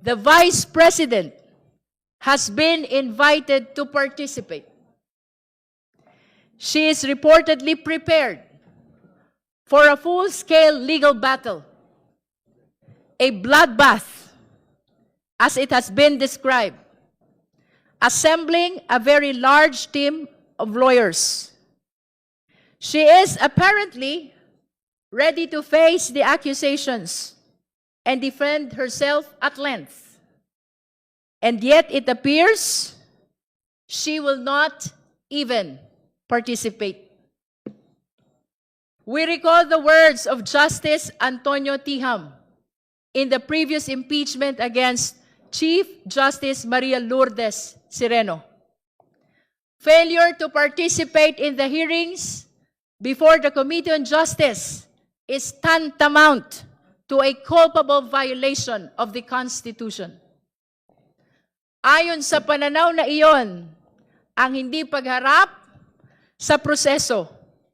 the Vice President has been invited to participate. She is reportedly prepared for a full-scale legal battle, a bloodbath, as it has been described, assembling a very large team of lawyers. She is apparently ready to face the accusations and defend herself at length. And yet it appears she will not even participate. We recall the words of Justice Antonio Tiham in the previous impeachment against Chief Justice Maria Lourdes Sireno. Failure to participate in the hearings before the Committee on Justice is tantamount to a culpable violation of the Constitution. Ayon sa pananaw na iyon, ang hindi pagharap sa proseso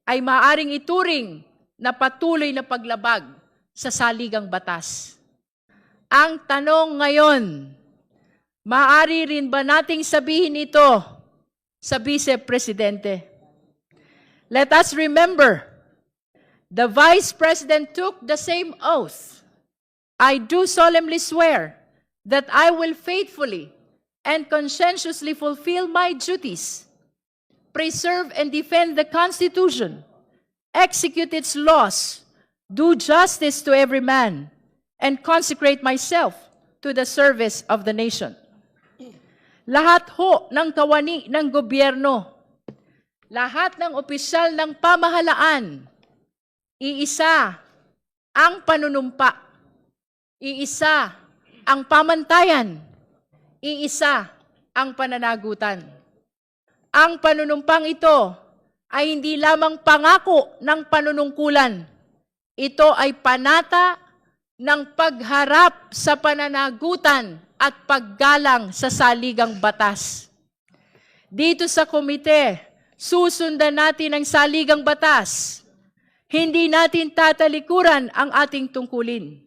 ay maaaring ituring na patuloy na paglabag sa saligang batas. Ang tanong ngayon, maaari rin ba nating sabihin ito sa Vice Presidente? Let us remember, the Vice President took the same oath. I do solemnly swear that I will faithfully and conscientiously fulfill my duties, preserve and defend the Constitution, execute its laws, do justice to every man, and consecrate myself to the service of the nation. Lahat ho ng kawani ng gobyerno, lahat ng opisyal ng pamahalaan, iisa ang panunumpa, iisa ang pamantayan, iisa ang pananagutan. Ang panunumpang ito ay hindi lamang pangako ng panunungkulan. Ito ay panata ng pagharap sa pananagutan at paggalang sa saligang batas. Dito sa komite, susundan natin ang saligang batas. Hindi natin tatalikuran ang ating tungkulin.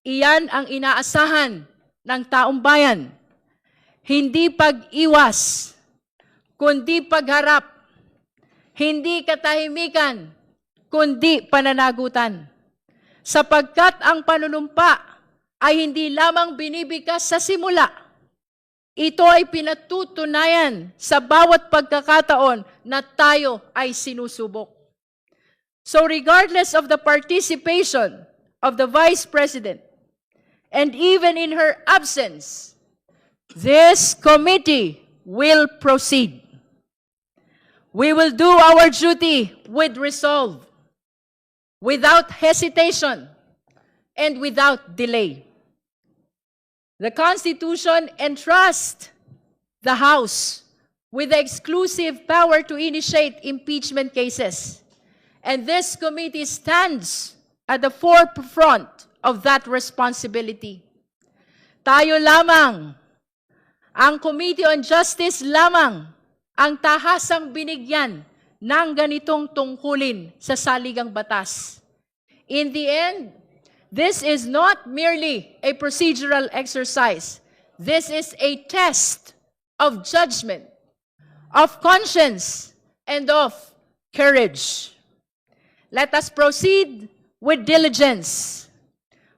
Iyan ang inaasahan ng taong bayan. Hindi pag-iwas, kundi pagharap. Hindi katahimikan, kundi pananagutan. Sapagkat ang panunumpa ay hindi lamang binibigkas sa simula. Ito ay pinatutunayan sa bawat pagkakataon na tayo ay sinusubok. So regardless of the participation of the Vice President, and even in her absence, this committee will proceed. We will do our duty with resolve, without hesitation, and without delay. The Constitution entrusts the House with the exclusive power to initiate impeachment cases, and this committee stands at the forefront of that responsibility. Tayo lamang, ang Committee on Justice lamang, ang tahasang binigyan ng ganitong tungkulin sa saligang batas. In the end, this is not merely a procedural exercise. This is a test of judgment, of conscience, and of courage. Let us proceed with diligence,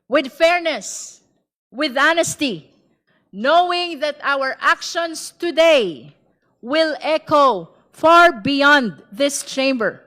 with fairness, with honesty, knowing that our actions today will echo far beyond this chamber.